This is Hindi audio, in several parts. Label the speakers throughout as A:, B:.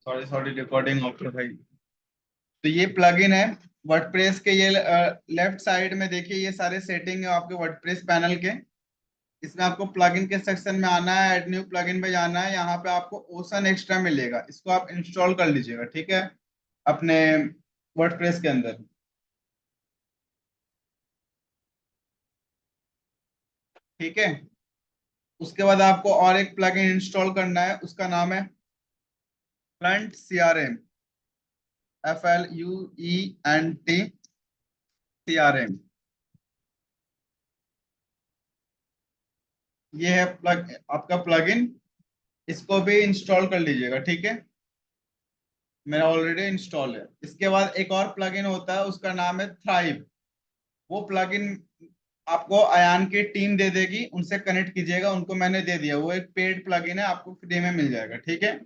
A: सॉरी सॉरी, रिकॉर्डिंग ऑफ है भाई। तो ये प्लगइन है वर्डप्रेस के। ये लेफ्ट साइड में देखिए, ये सारे सेटिंग है आपके वर्डप्रेस पैनल के। इसमें आपको प्लगइन के सेक्शन में आना है, ऐड न्यू प्लगइन पे जाना है। यहाँ पे आपको ओशन एक्स्ट्रा मिलेगा, इसको आप इंस्टॉल कर लीजिएगा, ठीक है, अपने वर्डप्रेस के अंदर। ठीक है। उसके बाद आपको और एक प्लगइन इंस्टॉल करना है, उसका नाम है फ्रंट CRM। FLUENT CRM। ये है प्लग आपका प्लगइन। इसको भी इंस्टॉल कर लीजिएगा, ठीक है। मेरा ऑलरेडी इंस्टॉल है। इसके बाद एक और प्लगइन होता है, उसका नाम है थ्राइव। वो प्लगइन आपको अयान की टीम दे देगी, उनसे कनेक्ट कीजिएगा, उनको मैंने दे दिया। वो एक पेड प्लगइन है, आपको फ्री में मिल जाएगा, ठीक है।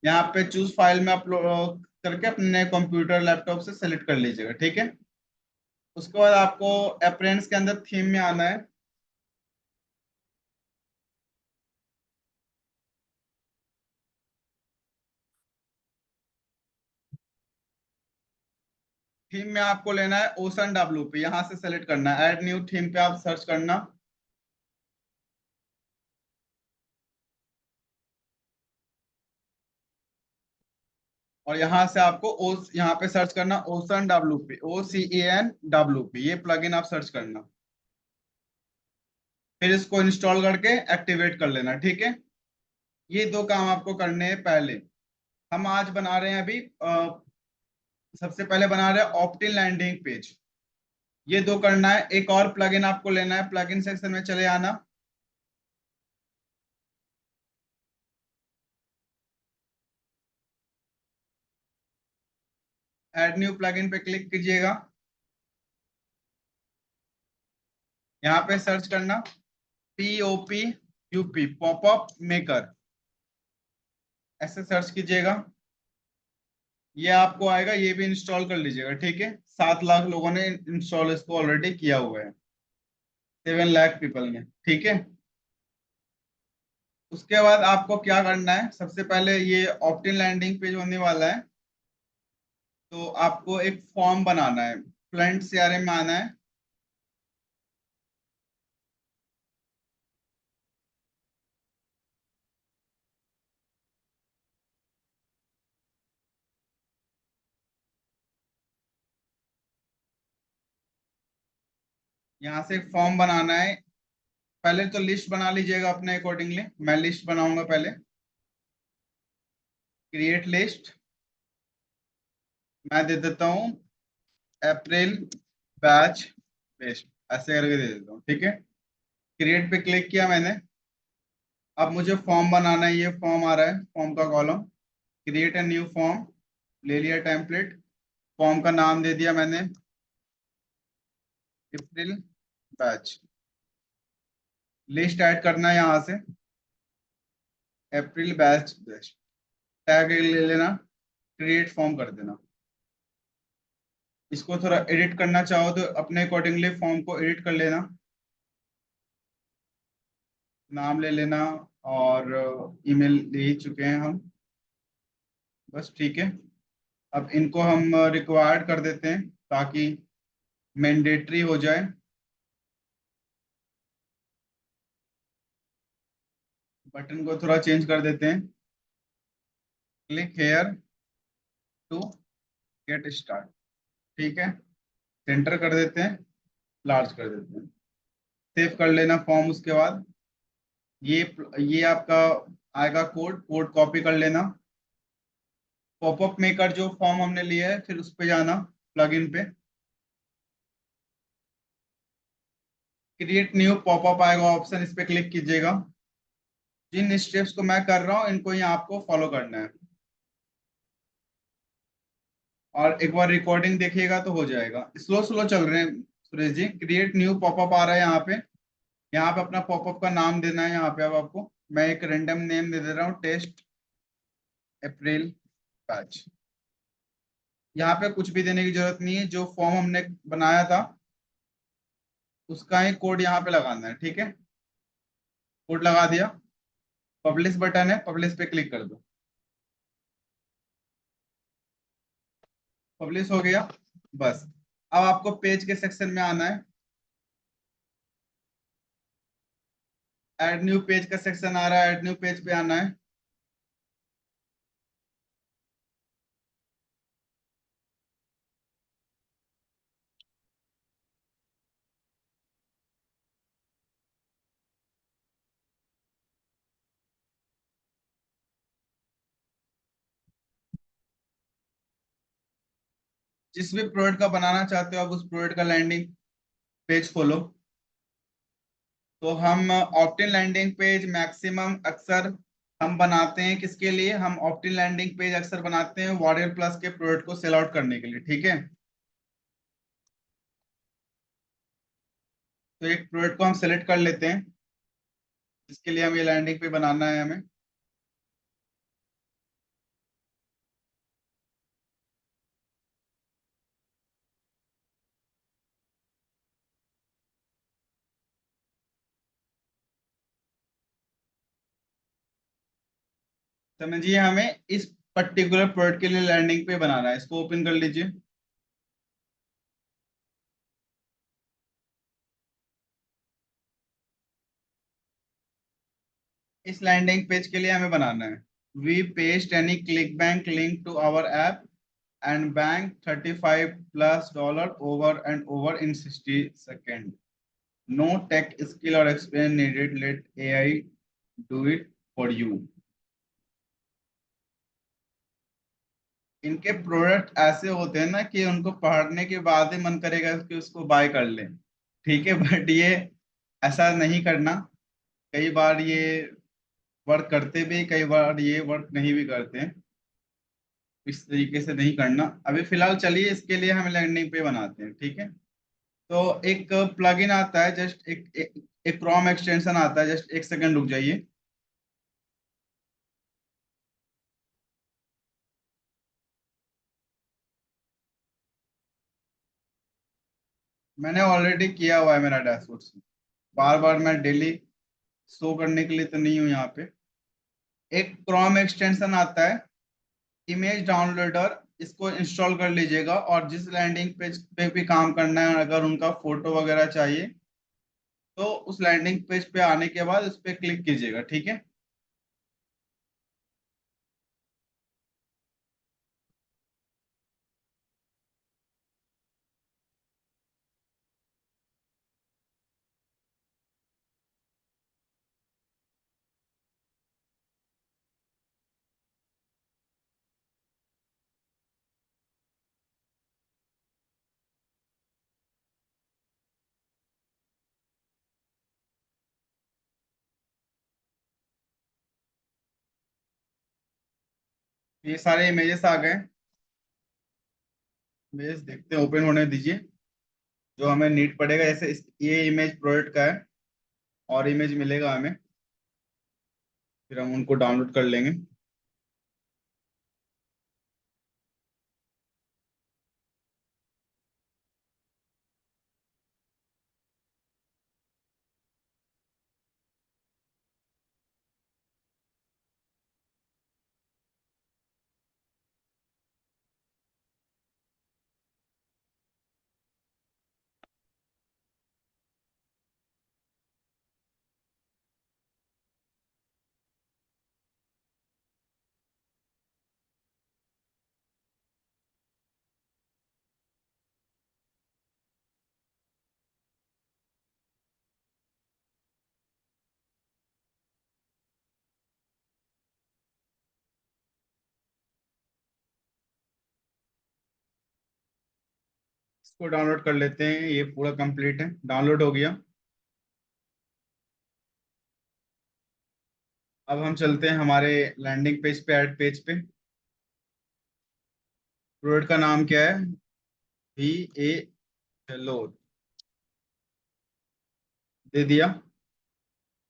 A: यहाँ पे चूज फाइल में अपलोड करके अपने कंप्यूटर लैपटॉप से सेलेक्ट कर लीजिएगा, ठीक है। उसके बाद आपको अप्रेंस के अंदर थीम में आना है। थीम में आपको लेना है ओशन WP, यहाँ से सेलेक्ट करना है, ऐड न्यू थीम पे आप सर्च करना। और यहाँ से आपको यहाँ पे सर्च करना ओशन WP, OCAN WP, ये प्लगइन आप सर्च करना। फिर इसको इंस्टॉल करके एक्टिवेट कर लेना, ठीक है। ये दो काम आपको करने हैं पहले। हम आज बना रहे हैं अभी सबसे पहले बना रहे हैं ऑप्टिन लैंडिंग पेज। ये दो करना है। एक और प्लगइन आपको लेना है, प्लगइन सेक्शन में चले आना। ऐड न्यू प्लगइन पे क्लिक कीजिएगा। यहाँ पे सर्च करना POPUP, पॉपअप मेकर, ऐसे सर्च कीजिएगा। ये आपको आएगा, ये भी इंस्टॉल कर लीजिएगा, ठीक है। 7 लाख लोगों ने इंस्टॉल इसको ऑलरेडी किया हुआ है, 7 लाख पीपल ने, ठीक है। उसके बाद आपको क्या करना है, सबसे पहले ये ऑप्टिन लैंडिंग पेज होने वाला है, तो आपको एक फॉर्म बनाना है। फ्रंट CRM में आना है। यहाँ से एक फॉर्म बनाना है। पहले तो लिस्ट बना लीजिएगा अपने अकॉर्डिंगली। मैं लिस्ट बनाऊंगा पहले। Create list. मैं दे देता हूँ अप्रैल बैच लिस्ट, ऐसे करके दे देता हूँ, ठीक है। क्रिएट पे क्लिक किया मैंने। अब मुझे फॉर्म बनाना है, ये फॉर्म आ रहा है, फॉर्म का column. Create a new form, ले लिया टेम्पलेट। फॉर्म का नाम दे दिया मैंने अप्रैल बैच। लिस्ट ऐड करना है यहाँ से, अप्रैल बैच लिस्ट, टैग ले लेना, क्रिएट फॉर्म कर देना। इसको थोड़ा एडिट करना चाहो तो अपने अकॉर्डिंगली फॉर्म को एडिट कर लेना। नाम ले लेना, और ईमेल दे ही चुके हैं हम, बस ठीक है। अब इनको हम रिक्वायर्ड कर देते हैं ताकि मैंडेटरी हो जाए। बटन को थोड़ा चेंज कर देते हैं। Click here to get start, ठीक है। सेंटर कर देते हैं, लार्ज कर देते हैं। सेव कर लेना फॉर्म। उसके बाद ये ये आपका आएगा कोड, कोड कॉपी कर लेना। पॉपअप मेकर जो फॉर्म हमने लिया है, फिर उस पे जाना, प्लगइन पे, क्रिएट न्यू पॉपअप आएगा ऑप्शन, इस पे क्लिक कीजिएगा। जिन स्टेप्स को मैं कर रहा हूँ इनको यहाँ आपको फॉलो करना है। और एक बार रिकॉर्डिंग देखिएगा तो हो जाएगा। स्लो स्लो चल रहे हैं Suresh ji. Create new popup आ रहा है यहाँ पे। यहाँ पे अपना पॉपअप का नाम देना है। यहाँ पे अब आपको मैं एक रेंडम नेम दे दे रहा हूँ, टेस्ट अप्रैल बैच। यहाँ पे कुछ भी देने की जरूरत नहीं है, जो फॉर्म हमने बनाया था उसका ही कोड यहाँ पे लगाना है, ठीक है। कोड लगा दिया। पब्लिश बटन है, पब्लिश पे क्लिक कर दो। पब्लिश हो गया। बस अब आपको पेज के सेक्शन में आना है। ऐड न्यू पेज का सेक्शन आ रहा है, ऐड न्यू पेज पे आना है। जिस भी प्रोडक्ट का बनाना चाहते हो आप उस प्रोडक्ट का लैंडिंग पेज खोलो। तो हम ऑप्टिन लैंडिंग पेज मैक्सिमम अक्सर हम बनाते हैं किसके लिए, हम ऑप्टिन लैंडिंग पेज अक्सर बनाते हैं वॉरियर प्लस के प्रोडक्ट को सेल आउट करने के लिए, ठीक है। तो एक प्रोडक्ट को हम सेलेक्ट कर लेते हैं जिसके लिए हम ये लैंडिंग पेज बनाना है हमें। समझिए हमें इस पर्टिकुलर प्रोडक्ट के लिए लैंडिंग पेज बनाना है, इसको ओपन कर लीजिए। इस लैंडिंग पेज के लिए हमें बनाना है, we paste any click bank link to our app and bank $35+ over and over in 60 seconds. No tech skill or experience needed. Let AI do it for you. इनके प्रोडक्ट ऐसे होते हैं ना कि उनको पढ़ने के बाद ही मन करेगा कि उसको बाय कर लें, ठीक है। बट ये ऐसा नहीं करना। कई बार ये वर्क करते भी, कई बार ये वर्क नहीं भी करते हैं। इस तरीके से नहीं करना। अभी फिलहाल चलिए इसके लिए हम लैंडिंग पे बनाते हैं, ठीक है। तो एक प्लगइन आता है, जस्ट एक क्रोम एक्सटेंशन आता है, जस्ट एक सेकंड रुक जाइए। मैंने ऑलरेडी किया हुआ है मेरा डैशबोर्ड से। बार बार मैं डेली शो करने के लिए तो नहीं हूँ यहाँ पे। एक क्रोम एक्सटेंशन आता है इमेज डाउनलोडर, इसको इंस्टॉल कर लीजिएगा। और जिस लैंडिंग पेज पे भी काम करना है, अगर उनका फोटो वगैरह चाहिए तो उस लैंडिंग पेज पे आने के बाद उस पर क्लिक कीजिएगा, ठीक है। ये सारे इमेजेस आ गए। इमेज देखते हैं, ओपन होने दीजिए। जो हमें नीड पड़ेगा, जैसे ये इमेज प्रोडक्ट का है और इमेज मिलेगा हमें, फिर हम उनको डाउनलोड कर लेंगे। इसको डाउनलोड कर लेते हैं, ये पूरा कंप्लीट है, डाउनलोड हो गया। अब हम चलते हैं हमारे लैंडिंग पेज पे, ऐड पेज पे। प्रोडक्ट का नाम क्या है, वी ए हेलो, दे दिया।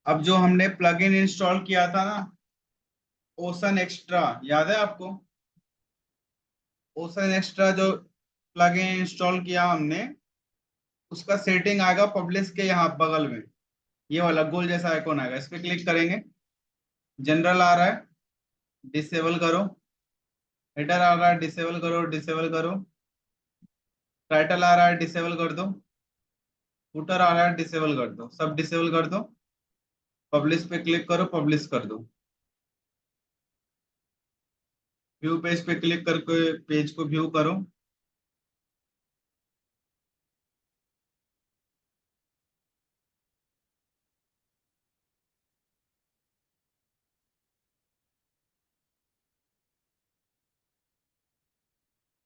A: अब जो हमने प्लगइन इंस्टॉल किया था ना, ओशन एक्स्ट्रा, याद है आपको। ओशन एक्स्ट्रा जो प्लगइन इंस्टॉल किया हमने, उसका सेटिंग आएगा पब्लिश के यहाँ बगल में, ये वाला गोल जैसा आइकॉन आएगा, इस पे क्लिक करेंगे। जनरल आ रहा है, डिसेबल करो। हेडर आ रहा है, डिसेबल करो, डिसेबल करो। टाइटल आ रहा है डिसेबल कर दो, फुटर आ रहा है डिसेबल कर दो, सब डिसेबल कर दो। पब्लिश पे क्लिक करो, पब्लिश कर दो। व्यू पेज पे क्लिक करके पेज को व्यू करो।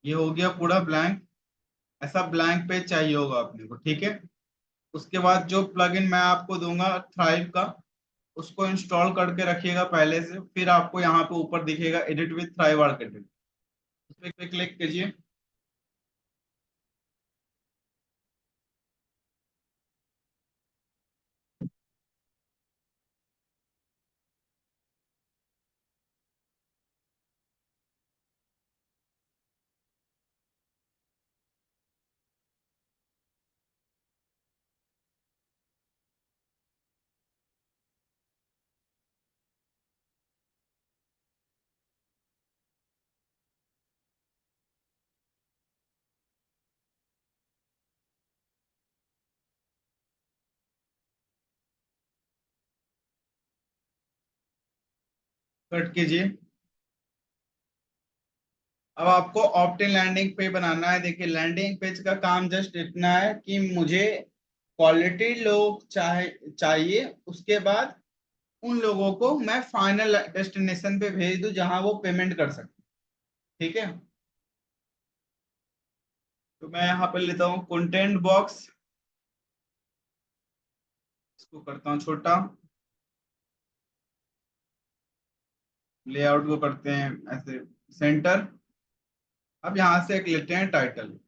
A: ये हो गया पूरा ब्लैंक। ऐसा ब्लैंक पेज चाहिए होगा अपने को, ठीक है। उसके बाद जो प्लगइन मैं आपको दूंगा थ्राइव का, उसको इंस्टॉल करके रखिएगा पहले से। फिर आपको यहाँ पे ऊपर दिखेगा एडिट विद थ्राइव आर्किटेक्ट, उस पे क्लिक कीजिए। कट कीजिए। अब आपको ऑप्टिन लैंडिंग पेज बनाना है। देखिए लैंडिंग पेज का काम जस्ट इतना है कि मुझे क्वालिटी लोग चाहिए। उसके बाद उन लोगों को मैं फाइनल डेस्टिनेशन पे भेज दूं जहां वो पेमेंट कर सकते। ठीक है, तो मैं यहाँ पे लेता हूँ कंटेंट बॉक्स, इसको करता हूँ छोटा, लेआउट को करते हैं ऐसे सेंटर। अब यहाँ से एक लेते हैं टाइटल।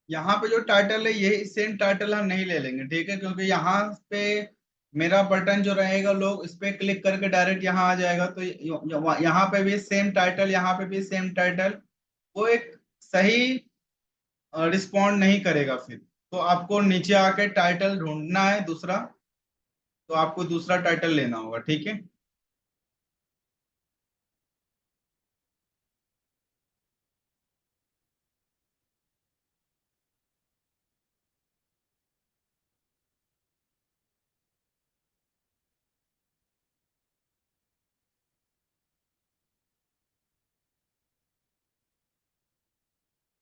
A: यहाँ पे जो टाइटल है यही सेम टाइटल हम नहीं ले लेंगे, ठीक है, क्योंकि यहाँ पे मेरा बटन जो रहेगा लोग इस पे क्लिक करके डायरेक्ट यहाँ आ जाएगा। तो यहाँ पे भी सेम टाइटल, यहाँ पे भी सेम टाइटल, वो एक सही रिस्पॉन्ड नहीं करेगा फिर। तो आपको नीचे आके टाइटल ढूंढना है दूसरा, तो आपको दूसरा टाइटल लेना होगा, ठीक है।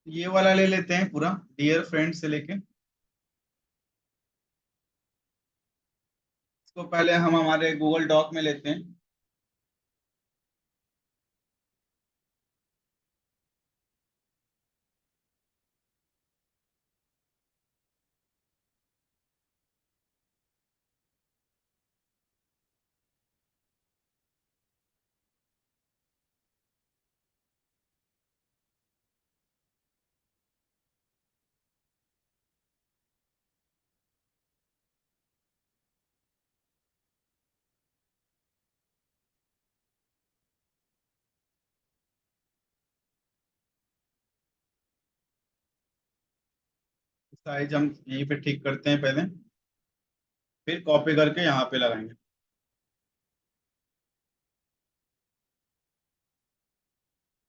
A: ये वाला ले लेते हैं पूरा, डियर फ्रेंड से लेके। इसको पहले हम हमारे गूगल डॉक में लेते हैं। साइज हम यहीं पे ठीक करते हैं पहले, फिर कॉपी करके यहाँ पे लगाएंगे।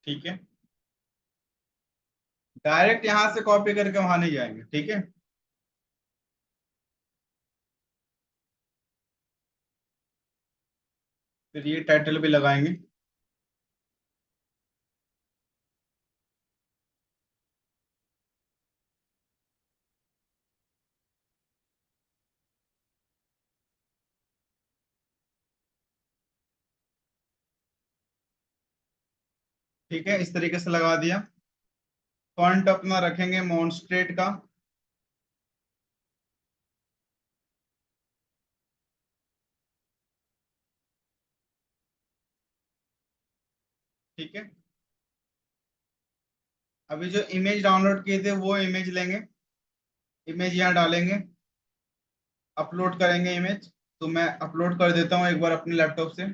A: ठीक है, डायरेक्ट यहाँ से कॉपी करके वहां नहीं जाएंगे, ठीक है। फिर ये टाइटल भी लगाएंगे। ठीक है, इस तरीके से लगा दिया। फॉन्ट अपना रखेंगे मॉन्स्ट्रेट का। ठीक है, अभी जो इमेज डाउनलोड किए थे वो इमेज लेंगे, इमेज यहाँ डालेंगे, अपलोड करेंगे इमेज। तो मैं अपलोड कर देता हूँ एक बार अपने लैपटॉप से।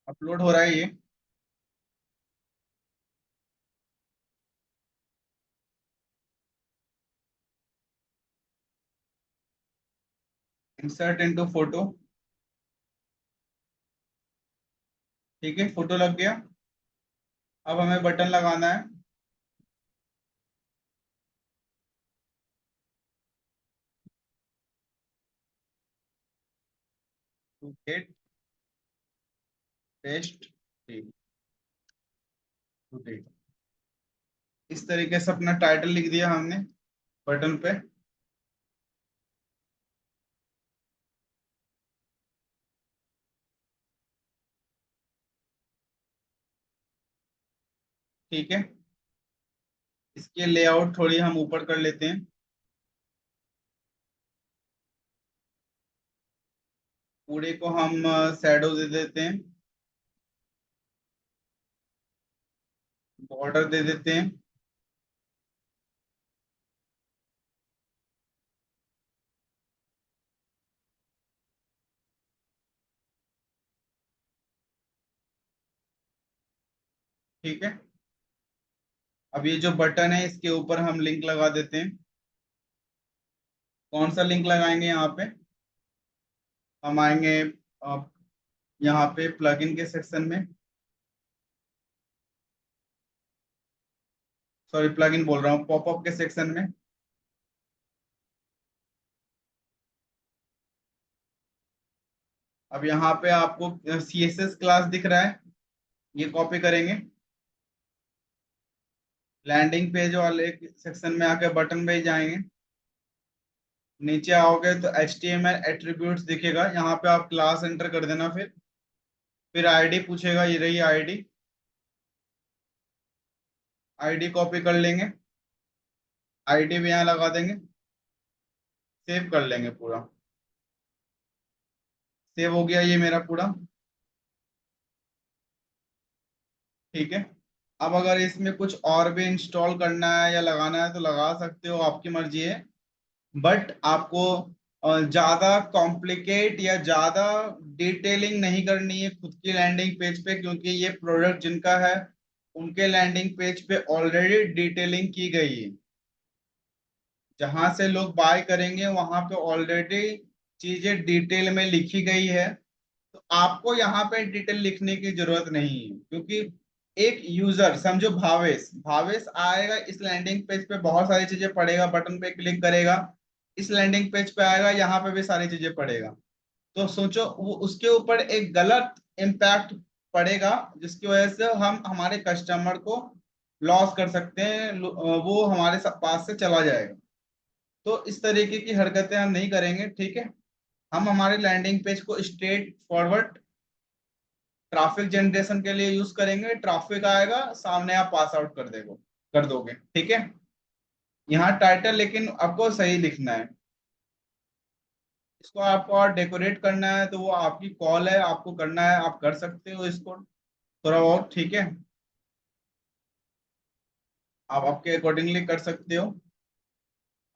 A: अपलोड हो रहा है ये। Insert into photo. ठीक है, फोटो लग गया। अब हमें बटन लगाना है। To get paste. ठीक। To get. इस तरीके से अपना टाइटल लिख दिया हमने बटन पे। ठीक है, इसके लेआउट थोड़ी हम ऊपर कर लेते हैं। पूरे को हम शैडो दे देते हैं। बॉर्डर दे देते हैं। ठीक है, अब ये जो बटन है इसके ऊपर हम लिंक लगा देते हैं। कौन सा लिंक लगाएंगे यहाँ पे? हम आएंगे यहाँ पे प्लगइन के सेक्शन में। सॉरी, प्लगइन बोल रहा हूँ, पॉपअप के सेक्शन में। अब यहाँ पे आपको CSS क्लास दिख रहा है, ये कॉपी करेंगे। लैंडिंग पेज वाले सेक्शन में आके बटन पे ही जाएंगे। नीचे आओगे तो HTML एट्रीब्यूट्स दिखेगा, यहाँ पे आप क्लास एंटर कर देना। फिर आईडी पूछेगा, ये रही आईडी। आईडी कॉपी कर लेंगे, आईडी भी यहाँ लगा देंगे। सेव कर लेंगे पूरा। सेव हो गया ये मेरा पूरा। ठीक है, अब अगर इसमें कुछ और भी इंस्टॉल करना है या लगाना है तो लगा सकते हो, आपकी मर्जी है। बट आपको ज्यादा कॉम्प्लिकेट या ज्यादा डिटेलिंग नहीं करनी है खुद की लैंडिंग पेज पे, क्योंकि ये प्रोडक्ट जिनका है उनके लैंडिंग पेज पे ऑलरेडी डिटेलिंग की गई है। जहां से लोग बाय करेंगे वहां पे ऑलरेडी चीजें डिटेल में लिखी गई है। तो आपको यहाँ पे डिटेल लिखने की जरूरत नहीं है, क्योंकि एक यूजर समझो, भावेश भावेश आएगा इस लैंडिंग पेज पे, बहुत सारी चीजें पढ़ेगा, बटन पे क्लिक करेगा, इस लैंडिंग पेज पे आएगा, यहाँ पे भी सारी चीजें पढ़ेगा। तो सोचो वो उसके ऊपर एक गलत इम्पैक्ट पड़ेगा, जिसकी वजह से हम हमारे कस्टमर को लॉस कर सकते हैं, वो हमारे पास से चला जाएगा। तो इस तरीके की हरकतें हम नहीं करेंगे, ठीक है। हम हमारे लैंडिंग पेज को स्ट्रेट फॉरवर्ड ट्रैफिक जनरेशन के लिए यूज करेंगे। ट्रैफिक आएगा सामने, आप पास आउट कर दोगे, ठीक है। यहाँ टाइटल लेकिन आपको सही लिखना है। इसको आपको और डेकोरेट करना है तो वो आपकी कॉल है, आपको करना है, आप कर सकते हो इसको थोड़ा बहुत, ठीक है। आप आपके अकॉर्डिंगली कर सकते हो,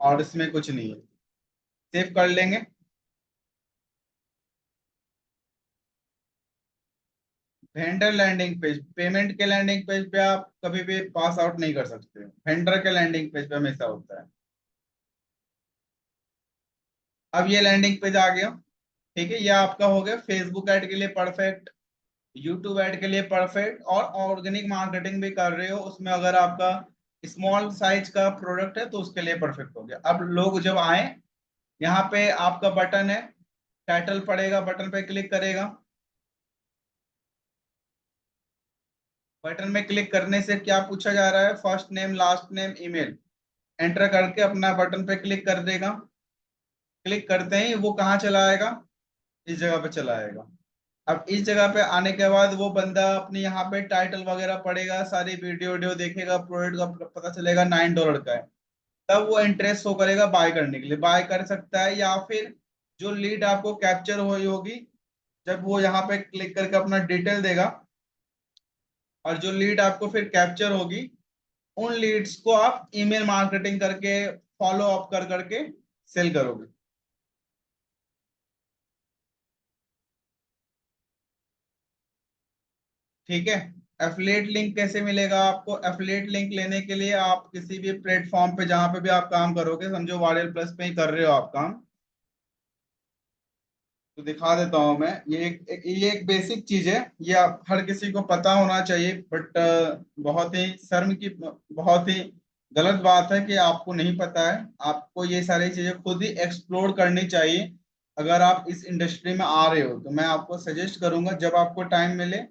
A: और इसमें कुछ नहीं है। सेव कर लेंगे। वेंडर लैंडिंग पेज, पेमेंट के लैंडिंग पेज पे आप कभी भी पास आउट नहीं कर सकते, वेंडर के लैंडिंग पेज पे हमेशा होता है। अब ये लैंडिंग पेज आ गया, ठीक है। ये आपका हो गया फेसबुक ऐड के लिए परफेक्ट, यूट्यूब ऐड के लिए परफेक्ट, और ऑर्गेनिक मार्केटिंग भी कर रहे हो उसमें, अगर आपका स्मॉल साइज का प्रोडक्ट है तो उसके लिए परफेक्ट हो गया। अब लोग जब आए, यहाँ पे आपका बटन है, टाइटल पड़ेगा, बटन पे क्लिक करेगा। बटन में क्लिक करने से क्या पूछा जा रहा है? First name, last name, email enter करके अपना बटन पे क्लिक कर देगा। क्लिक करते ही वो कहाँ चला आएगा? इस जगह पे चला आएगा। अब इस जगह पे आने के बाद वो बंदा अपने यहाँ पे टाइटल वगैरह पढ़ेगा, सारी वीडियो वीडियो देखेगा, प्रोडक्ट का पता चलेगा $9 का है। तब वो इंटरेस्ट शो करेगा बाय करने के लिए, बाय कर सकता है। या फिर जो लीड आपको कैप्चर हुई होगी, जब वो यहाँ पे क्लिक करके अपना डिटेल देगा, और जो लीड आपको फिर कैप्चर होगी, उन लीड्स को आप ईमेल मार्केटिंग करके फॉलो अप कर करके सेल करोगे। ठीक है। एफिलिएट लिंक कैसे मिलेगा आपको? एफिलिएट लिंक लेने के लिए आप किसी भी प्लेटफॉर्म पे जहां पे भी आप काम करोगे, समझो वारियल प्लस पे ही कर रहे हो आप काम, तो दिखा देता हूं मैं। ये एक बेसिक चीज है, ये आप हर किसी को पता होना चाहिए, बट बहुत ही शर्म की, बहुत ही गलत बात है कि आपको नहीं पता है। आपको ये सारी चीजें खुद ही एक्सप्लोर करनी चाहिए। अगर आप इस इंडस्ट्री में आ रहे हो तो मैं आपको सजेस्ट करूंगा, जब आपको टाइम मिले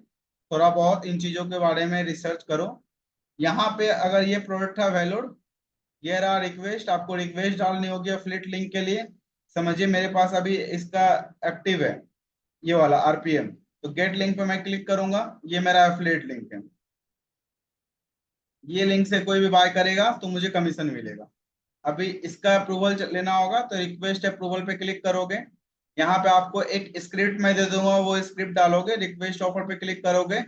A: थोड़ा बहुत इन चीजों के बारे में रिसर्च करो। यहाँ पे अगर ये प्रोडक्ट है वैलोड, ये रहा रिक्वेस्ट, आपको रिक्वेस्ट डालनी होगी एफिलिएट लिंक के लिए। समझिए मेरे पास अभी इसका एक्टिव है ये वाला आरपीएम, तो गेट लिंक पे मैं क्लिक करूंगा, ये मेरा एफिलिएट लिंक है। ये लिंक से कोई भी बाय करेगा तो मुझे कमीशन मिलेगा। अभी इसका अप्रूवल लेना होगा तो रिक्वेस्ट अप्रूवल पे क्लिक करोगे। यहाँ पे आपको एक स्क्रिप्ट मैं दे दूंगा, वो स्क्रिप्ट डालोगे, रिक्वेस्ट ऑफर पे क्लिक करोगे,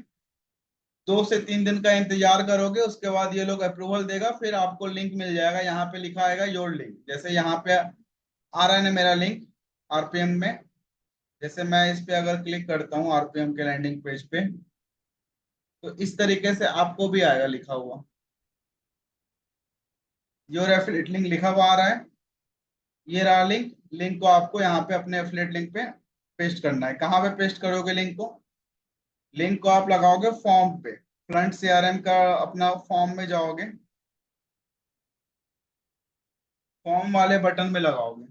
A: 2 से 3 दिन का इंतजार करोगे, उसके बाद ये लोग अप्रूवल देगा, फिर आपको लिंक मिल जाएगा। यहाँ पे लिखा आएगा योर लिंक, जैसे यहाँ पे आ रहा है ना मेरा लिंक आरपीएम में। जैसे मैं इस पे अगर क्लिक करता हूँ आरपीएम के लैंडिंग पेज पे, तो इस तरीके से आपको भी आएगा लिखा हुआ, योर एफिलिएट लिंक लिखा हुआ आ रहा है। ये रहा लिंक। लिंक को आपको यहाँ पे अपने एफिलिएट लिंक पे पेस्ट करना है। कहाँ पे पेस्ट करोगे लिंक को? लिंक को आप लगाओगे फॉर्म पे, फ्रंट सीआरएम का अपना फॉर्म में जाओगे, फॉर्म वाले बटन में लगाओगे।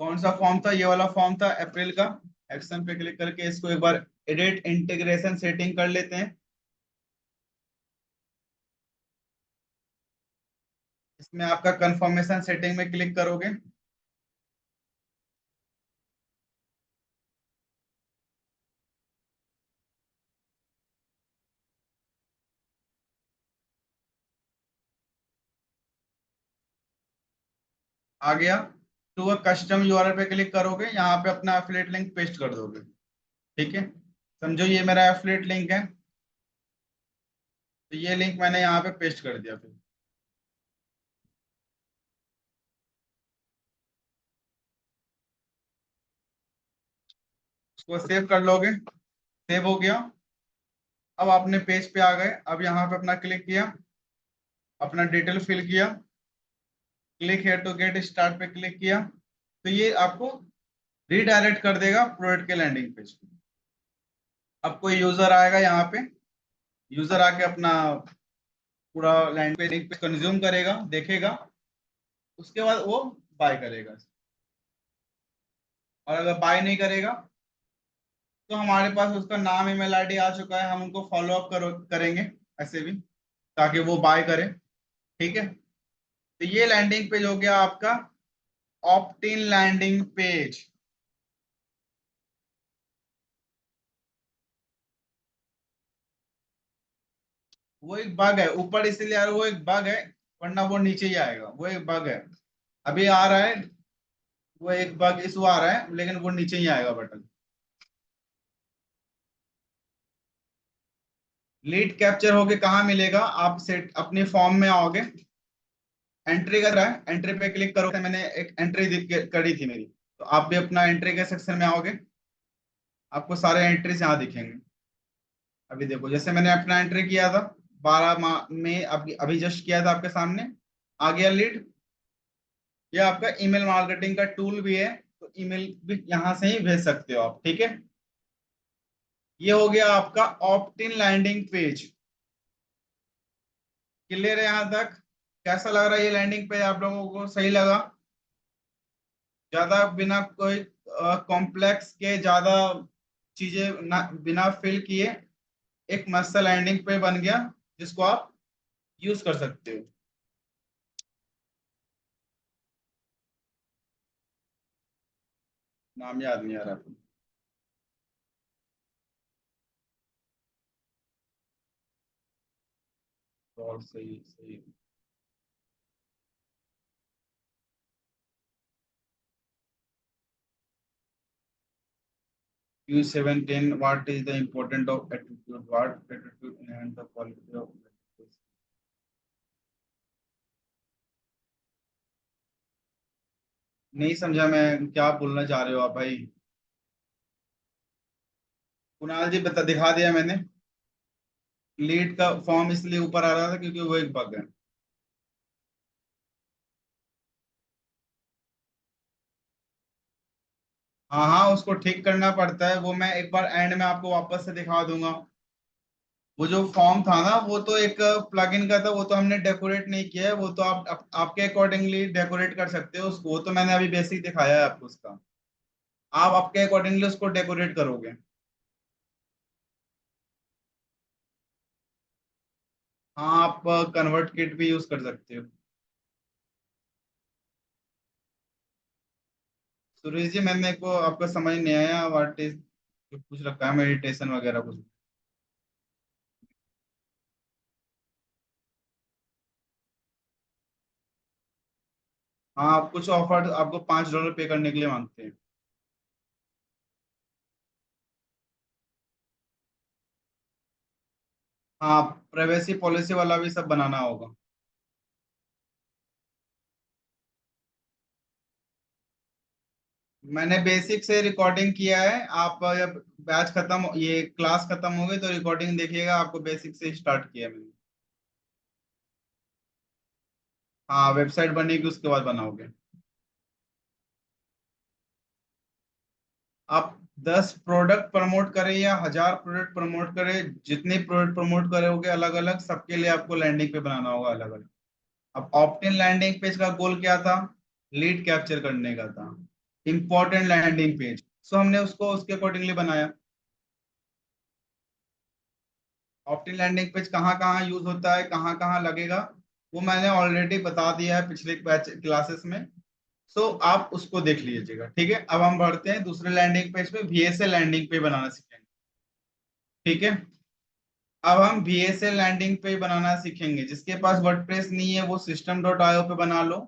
A: कौन सा फॉर्म था? ये वाला फॉर्म था अप्रैल का। एक्शन पे क्लिक करके इसको एक बार एडिट इंटीग्रेशन सेटिंग कर लेते हैं। इसमें आपका कंफर्मेशन सेटिंग में क्लिक करोगे। आ गया। टू अ कस्टम यूआरएल पे क्लिक करोगे, यहाँ पे अपना एफिलिएट लिंक पेस्ट कर दोगे। ठीक है, समझो ये मेरा एफिलिएट लिंक है, तो ये लिंक मैंने यहाँ पे पेस्ट कर दिया। फिर उसको सेव कर लोगे, सेव हो गया। अब अपने पेज पे आ गए। अब यहाँ पे अपना क्लिक किया, अपना डिटेल फिल किया, click here to get start पे क्लिक किया, तो ये आपको रीडायरेक्ट कर देगा प्रोडक्ट के लैंडिंग पेज पे। अब कोई यूजर आएगा यहाँ पे, यूजर आके अपना पूरा लैंडिंग पेज कंज्यूम करेगा, देखेगा, उसके बाद वो बाय करेगा। और अगर बाय नहीं करेगा तो हमारे पास उसका नाम, ईमेल आईडी आ चुका है, हम उनको फॉलो अप करेंगे ऐसे भी, ताकि वो बाय करे। ठीक है, तो ये लैंडिंग पेज हो गया आपका ऑप्ट इन लैंडिंग पेज। वो एक बग है ऊपर इसलिए आ रहा है, वो एक बग है, वरना वो नीचे ही आएगा। वो एक बग है, अभी आ रहा है, वो एक बग इशू आ रहा है, लेकिन वो नीचे ही आएगा बटन। लीड कैप्चर होके कहाँ मिलेगा? आप सेट अपनी फॉर्म में आओगे, एंट्री कर रहा है, एंट्री पे क्लिक करो। मैंने एक एंट्री करी थी मेरी, तो आप भी अपना एंट्री के सेक्शन में आओगे, आपको सारे एंट्रीज यहाँ दिखेंगे। अभी देखो, जैसे मैंने अपना एंट्री किया था 12 में, अभी अभी जस्ट किया था आपके सामने, आ गया लीड। ये आपका ईमेल मार्केटिंग का टूल भी है, तो ईमेल भी यहाँ से ही भेज सकते हो आप। ठीक है, ये हो गया आपका opt in landing page. Clear है यहाँ तक? कैसा लग रहा है ये लैंडिंग पेज? आप लोगों को सही लगा? ज्यादा बिना कोई कॉम्प्लेक्स के, ज्यादा चीजें ना, बिना फिल किए एक मस्त लैंडिंग पे बन गया, जिसको आप यूज कर सकते हो। नाम याद नहीं आ रहा। और सही सही। Q17, what is the importance of attitude? What attitude and the quality of attitude? नहीं समझा मैं, क्या बोलना चाह रहे हो आप भाई? कुणाल जी बता, दिखा दिया मैंने। लीड का फॉर्म इसलिए ऊपर आ रहा था क्योंकि वो एक बग है। हाँ हाँ, उसको ठीक करना पड़ता है, वो मैं एक बार एंड में आपको वापस से दिखा दूंगा। वो जो फॉर्म था ना, वो तो एक प्लगइन का था, वो तो हमने डेकोरेट नहीं किया है, वो तो आपके अकॉर्डिंगली डेकोरेट कर सकते हो उसको, वो तो मैंने अभी बेसिक दिखाया है आपको उसका। आप आपके अकॉर्डिंगली उसको डेकोरेट करोगे। हाँ, आप कन्वर्ट किट भी यूज कर सकते हो। सुरेश जी, मैंने को आपका समझ नहीं आया, व्हाट इज कुछ रखा है मेडिटेशन वगैरह कुछ? हाँ, आप कुछ ऑफर आपको $5 पे करने के लिए मांगते हैं। हाँ, प्राइवेसी पॉलिसी वाला भी सब बनाना होगा। मैंने बेसिक से रिकॉर्डिंग किया है, आप जब बैच खत्म, ये क्लास खत्म हो गई तो रिकॉर्डिंग देखिएगा, आपको बेसिक से स्टार्ट किया है मैंने। हाँ, वेबसाइट बनेगी उसके बाद बनाओगे। आप 10 प्रोडक्ट प्रमोट करें या 1000 प्रोडक्ट प्रमोट करें, जितने प्रोडक्ट प्रमोट करोगे अलग अलग, सबके लिए आपको लैंडिंग पे बनाना होगा अलग अलग। अब ऑप्टिन लैंडिंग पेज का गोल क्या था? लीड कैप्चर करने का था, इंपॉर्टेंट लैंडिंग पेज, सो हमने उसको उसके अकॉर्डिंगली बनाया। ऑप्टिन लैंडिंग पेज कहाँ कहाँ यूज होता है, कहाँ कहाँ लगेगा, वो मैंने ऑलरेडी बता दिया है पिछले बैच क्लासेस में। सो आप उसको देख लीजिएगा, ठीक है। अब हम बढ़ते हैं दूसरे लैंडिंग पेज पे, VSL लैंडिंग पे बनाना सीखेंगे। ठीक है। अब हम VSL लैंडिंग पे बनाना सीखेंगे। जिसके पास वर्डप्रेस नहीं है वो system.io पे बना लो।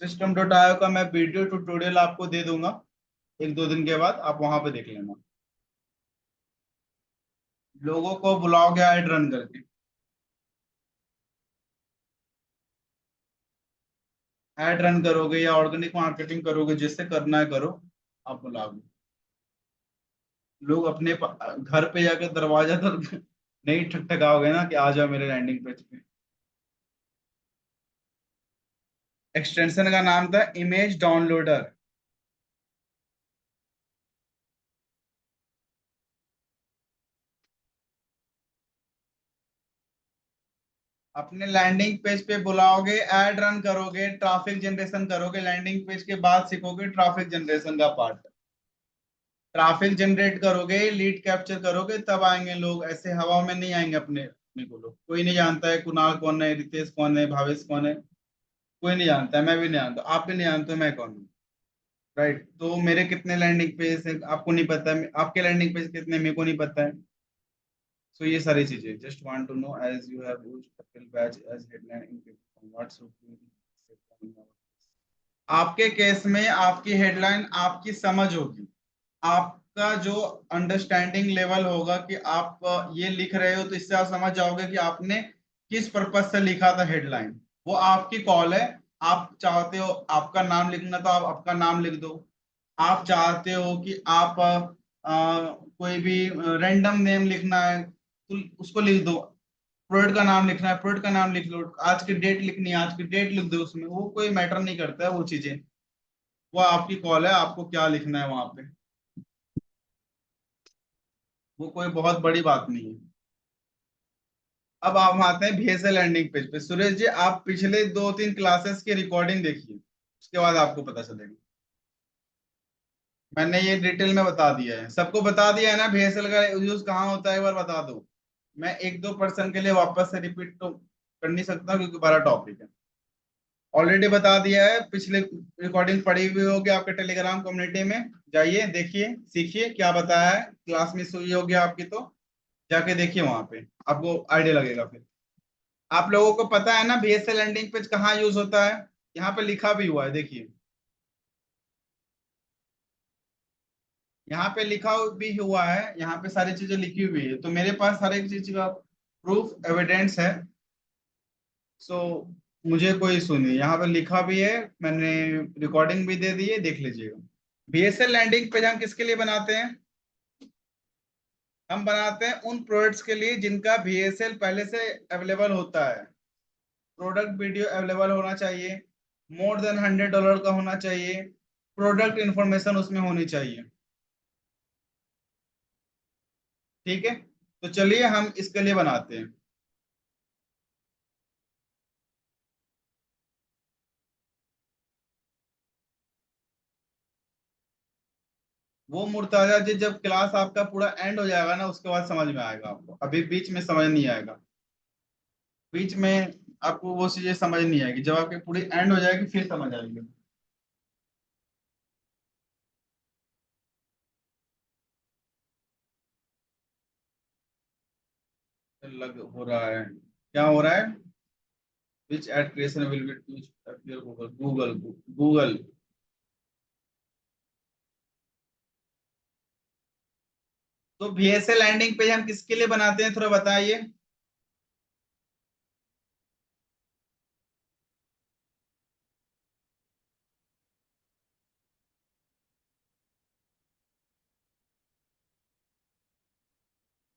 A: system.io का मैं वीडियो ट्यूटोरियल आपको दे दूंगा, 1-2 दिन के बाद आप वहां पे देख लेना। लोगों को बुलाओगे ऐड रन करके? ऐड रन करोगे या ऑर्गेनिक मार्केटिंग करोगे, जिससे करना है करो, आप बुलाओगे। लोग अपने घर पे जाकर दरवाजा तो नहीं ठकठकाओगे ना कि आ जाओ मेरे लैंडिंग पेज पे। एक्सटेंशन का नाम था इमेज डाउनलोडर। अपने लैंडिंग पेज पे बुलाओगे, ऐड रन करोगे, ट्रैफिक जनरेशन करोगे, लैंडिंग पेज के बाद सीखोगे ट्रैफिक जनरेशन का पार्ट। ट्रैफिक जनरेट करोगे, लीड कैप्चर करोगे, तब आएंगे लोग, ऐसे हवा में नहीं आएंगे। अपने को लोग कोई नहीं जानता है, कुणाल कौन है, रितेश कौन है, भावेश कौन है, कोई नहीं जानता है, मैं भी नहीं जानता, आप भी नहीं जानते हो मैं कौन हूँ। राइट, तो मेरे कितने लैंडिंग पेज है आपको नहीं पता है, आपके लैंडिंग पेज कितने मेरे को नहीं पता है। सो ये सारी चीजें just want to know, as you have used batch as headline in WhatsApp. आपके केस में आपकी हेडलाइन आपकी समझ होगी, आपका जो अंडरस्टैंडिंग लेवल होगा कि आप ये लिख रहे हो तो इससे आप समझ जाओगे कि आपने किस पर्पज से लिखा था हेडलाइन। वो आपकी कॉल है। आप चाहते हो आपका नाम लिखना तो आप आपका नाम लिख दो। आप चाहते हो कि आप कोई भी रैंडम नेम लिखना है तो उसको लिख दो। प्रोडक्ट का नाम लिखना है, प्रोडक्ट का नाम लिख लो। आज की डेट लिखनी है, आज की डेट लिख दो उसमें, वो कोई मैटर नहीं करता है वो चीजें। वो आपकी कॉल है, आपको क्या लिखना है वहां पे, वो कोई बहुत बड़ी बात नहीं है। अब आप आते हैं VSL लैंडिंग पेज पे। सुरेश जी, आप पिछले 2-3 क्लासेस की रिकॉर्डिंग देखिए, उसके बाद आपको पता चलेगा। मैंने ये डिटेल में बता दिया है, सबको बता दिया है ना VSL का यूज कहाँ होता है, एक बार बता दो। मैं 1-2 पर्सन के लिए वापस से रिपीट तो कर नहीं सकता क्योंकि बड़ा टॉपिक है। ऑलरेडी बता दिया है, पिछले रिकॉर्डिंग पड़ी हुई होगी आपके टेलीग्राम कम्युनिटी में, जाइए देखिए सीखिए क्या बताया है। क्लास मिस हुई होगी आपकी तो जाके देखिए वहां पे, आपको आइडिया लगेगा फिर। आप लोगों को पता है ना VSL लैंडिंग पेज कहाँ यूज होता है? यहाँ पे लिखा भी हुआ है, देखिए। यहाँ पे लिखा भी हुआ है, यहाँ पे सारी चीजें लिखी हुई है, तो मेरे पास हर एक चीज का प्रूफ एविडेंस है। सो मुझे कोई इशू नहीं, यहाँ पे लिखा भी है, मैंने रिकॉर्डिंग भी दे दी है, देख लीजिएगा। बीएसएल लैंडिंग पेज हम किसके लिए बनाते हैं? हम बनाते हैं उन प्रोडक्ट्स के लिए जिनका बीएसएल पहले से अवेलेबल होता है। प्रोडक्ट वीडियो अवेलेबल होना चाहिए, मोर देन $100 का होना चाहिए, प्रोडक्ट इंफॉर्मेशन उसमें होनी चाहिए। ठीक है, तो चलिए हम इसके लिए बनाते हैं। वो मुर्ताजा जी जब क्लास आपका पूरा एंड हो जाएगा ना, उसके बाद समझ में आएगा आपको, अभी बीच में समझ नहीं आएगा। बीच में आपको वो चीजें समझ नहीं आएगी, जब आपकी पूरी एंड हो जाएगी फिर समझ आएगी। लग हो रहा है, क्या हो रहा है? Which ad creation will be use Google Google Google. तो VSL लैंडिंग पेज हम किसके लिए बनाते हैं, थोड़ा बताइए।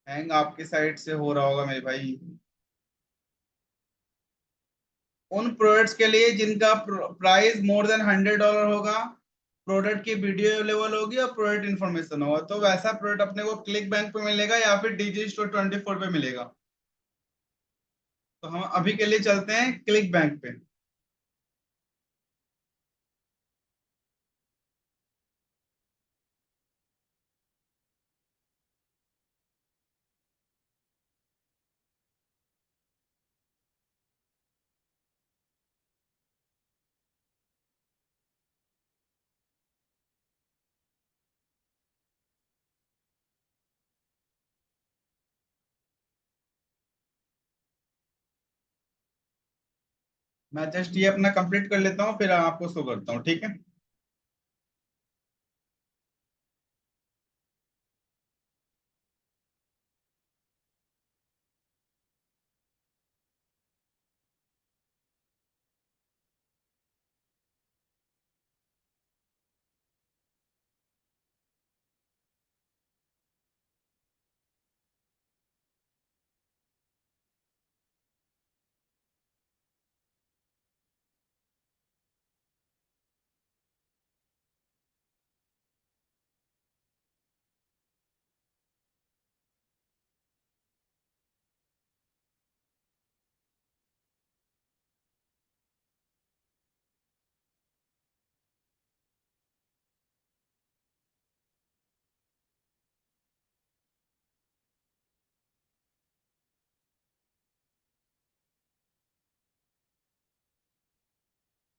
A: हैंग आपकी साइड से हो रहा होगा मेरे भाई। उन प्रोडक्ट्स के लिए जिनका प्राइस मोर देन $100 होगा, प्रोडक्ट की वीडियो अवेलेबल होगी और प्रोडक्ट इन्फॉर्मेशन होगा, तो वैसा प्रोडक्ट अपने को क्लिक बैंक पे मिलेगा या फिर डीजी स्टोर 24 पे मिलेगा। तो हम अभी के लिए चलते हैं क्लिक बैंक पे। मैं जस्ट ये अपना कंप्लीट कर लेता हूँ, फिर आपको शो करता हूँ, ठीक है।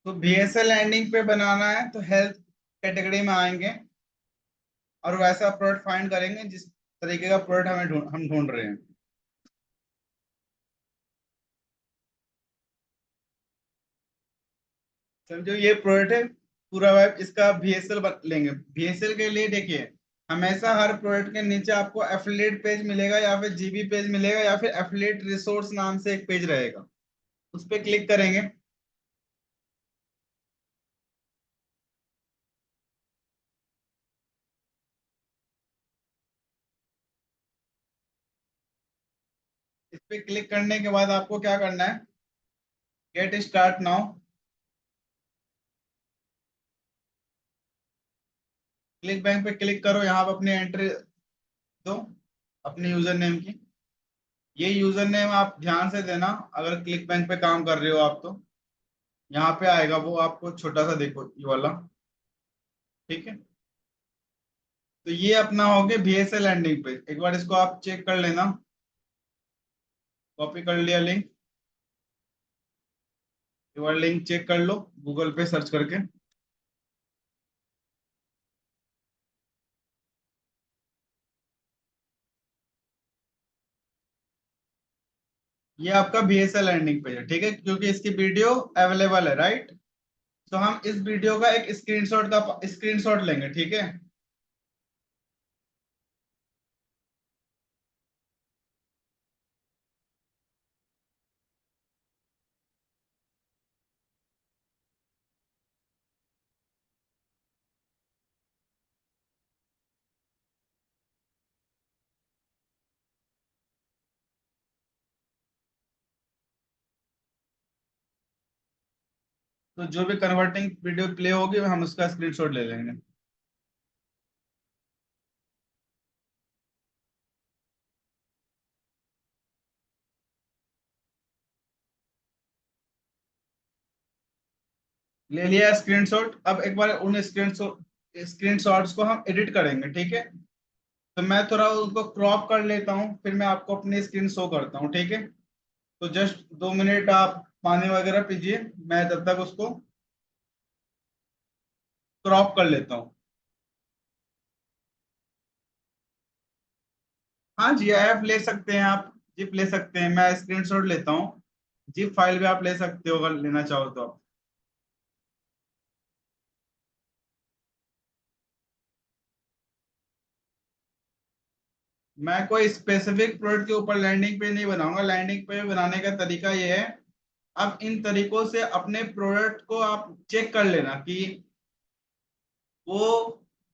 A: तो VSL लैंडिंग पे बनाना है तो हेल्थ कैटेगरी में आएंगे और वैसा प्रोडक्ट फाइंड करेंगे जिस तरीके का प्रोडक्ट हम ढूंढ रहे हैं। समझो ये प्रोडक्ट है, पूरा वेब इसका VSL लेंगे। VSL के लिए देखिए, हमेशा हर प्रोडक्ट के नीचे आपको एफिलिएट पेज मिलेगा या फिर जीबी पेज मिलेगा या फिर एफिलिएट रिसोर्स नाम से एक पेज रहेगा, उस पर क्लिक करेंगे। इस पे क्लिक करने के बाद आपको क्या करना है, get start now. Click bank पे क्लिक करो, यहाँ पे अपनी एंट्री दो, अपने यूजर नेम की। ये यूजर नेम आप ध्यान से देना, अगर क्लिक बैंक पे काम कर रहे हो आप तो। यहाँ पे आएगा वो, आपको छोटा सा देखो ये वाला, ठीक है। तो ये अपना हो गया VSL लैंडिंग पेज, एक बार इसको आप चेक कर लेना। कॉपी कर लिया लिंक, एक बार लिंक चेक कर लो गूगल पे सर्च करके। ये आपका VSL लैंडिंग पेज है, ठीक है, क्योंकि इसकी वीडियो अवेलेबल है, राइट। तो हम इस वीडियो का एक स्क्रीनशॉट लेंगे, ठीक है। तो जो भी कन्वर्टिंग वीडियो प्ले होगी हम उसका स्क्रीनशॉट ले लेंगे। ले लिया स्क्रीनशॉट। अब एक बार उन स्क्रीनशॉट्स को हम एडिट करेंगे, ठीक है। तो मैं थोड़ा उनको क्रॉप कर लेता हूँ, फिर मैं आपको अपनी स्क्रीन शो करता हूँ, ठीक है। तो जस्ट 2 मिनट आप पानी वगैरह पीजिए, मैं तब तक उसको क्रॉप कर लेता हूँ। हाँ जी, ऐप ले सकते हैं आप, जिप ले सकते हैं, मैं स्क्रीनशॉट लेता हूँ। जिप फाइल भी आप ले सकते हो अगर लेना चाहो तो आप। मैं कोई स्पेसिफिक प्रोडक्ट के ऊपर लैंडिंग पेज नहीं बनाऊंगा। लैंडिंग पेज बनाने का तरीका ये है, अब इन तरीकों से अपने प्रोडक्ट को आप चेक कर लेना कि वो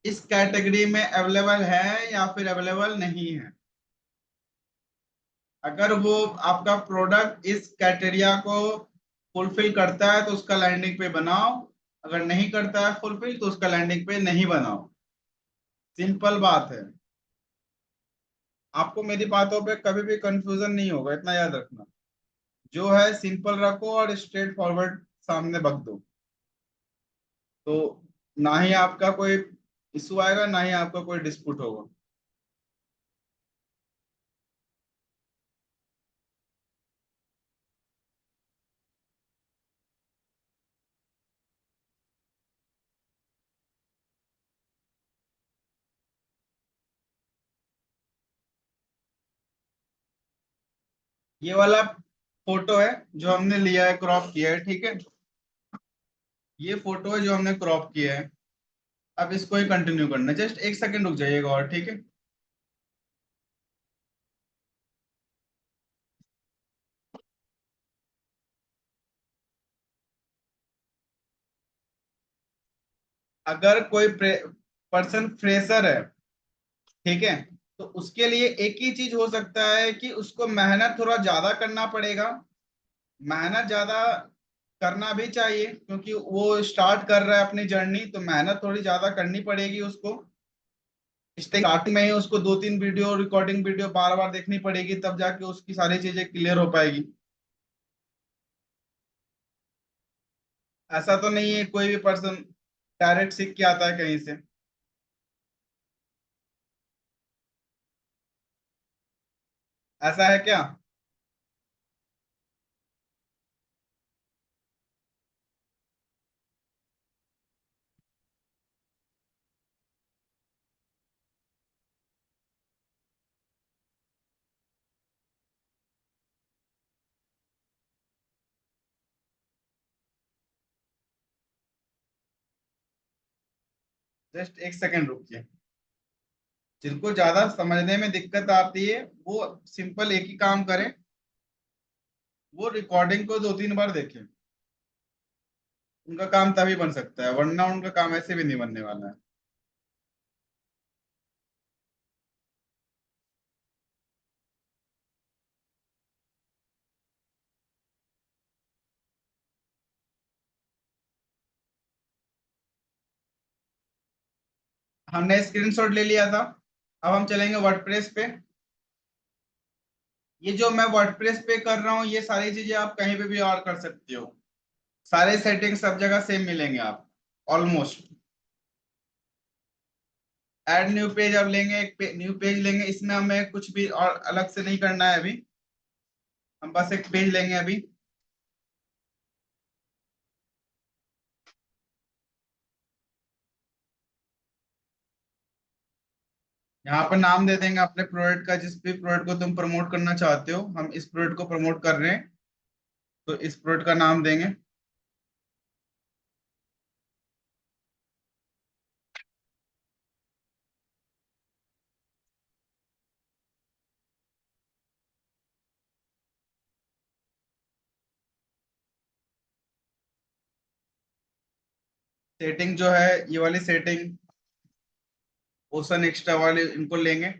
A: इस कैटेगरी में अवेलेबल है या फिर अवेलेबल नहीं है। अगर वो आपका प्रोडक्ट इस क्राइटेरिया को फुलफिल करता है तो उसका लैंडिंग पे बनाओ, अगर नहीं करता है फुलफिल तो उसका लैंडिंग पे नहीं बनाओ। सिंपल बात है। आपको मेरी बातों पे कभी भी कंफ्यूजन नहीं होगा, इतना याद रखना। जो है सिंपल रखो और स्ट्रेट फॉरवर्ड सामने बक दो, तो ना ही आपका कोई इशू आएगा, ना ही आपका कोई डिस्प्यूट होगा। ये वाला फोटो है जो हमने लिया है, क्रॉप किया है, ठीक है। ये फोटो है जो हमने क्रॉप किया है। अब इसको ही कंटिन्यू करना है। जस्ट 1 सेकंड रुक जाइएगा और, ठीक है। अगर कोई पर्सन फ्रेशर है, ठीक है, तो उसके लिए एक ही चीज हो सकता है कि उसको मेहनत थोड़ा ज्यादा करना पड़ेगा। मेहनत ज्यादा करना भी चाहिए क्योंकि वो स्टार्ट कर रहा है अपनी जर्नी, तो मेहनत थोड़ी ज्यादा करनी पड़ेगी उसको। स्टार्टिंग में ही उसको 2-3 वीडियो रिकॉर्डिंग वीडियो बार बार देखनी पड़ेगी, तब जाके उसकी सारी चीजें क्लियर हो पाएगी। ऐसा तो नहीं है कोई भी पर्सन डायरेक्ट सीख के आता है कहीं से। ऐसा है क्या? जस्ट 1 सेकंड रुकिए। जिनको ज्यादा समझने में दिक्कत आती है वो सिंपल एक ही काम करें, वो रिकॉर्डिंग को 2-3 बार देखें। उनका काम तभी बन सकता है, वरना उनका काम ऐसे भी नहीं बनने वाला है। हमने स्क्रीनशॉट ले लिया था। अब हम चलेंगे वर्डप्रेस पे। ये जो मैं वर्डप्रेस पे कर रहा हूँ ये सारी चीजें आप कहीं पे भी और कर सकते हो। सारे सेटिंग सब जगह सेम मिलेंगे आप, ऑलमोस्ट। ऐड न्यू पेज अब लेंगे, एक न्यू पेज लेंगे। इसमें हमें कुछ भी और अलग से नहीं करना है अभी, हम बस एक पेज लेंगे अभी। यहाँ पर नाम दे देंगे अपने प्रोडक्ट का, जिस भी प्रोडक्ट को तुम प्रमोट करना चाहते हो। हम इस प्रोडक्ट को प्रमोट कर रहे हैं, तो इस प्रोडक्ट का नाम देंगे। सेटिंग जो है, ये वाली सेटिंग, ओशन एक्स्ट्रा वाले, इनको लेंगे।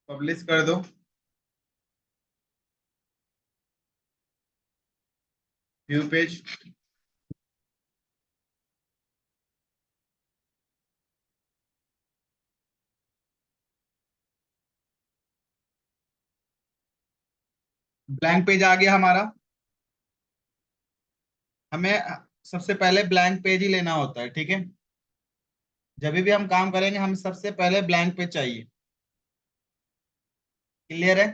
A: पब्लिश कर दो। View page. ब्लैंक पेज आ गया हमारा। हमें सबसे पहले ब्लैंक पेज ही लेना होता है, ठीक है। जब भी हम काम करेंगे हमें सबसे पहले ब्लैंक पेज चाहिए। क्लियर है?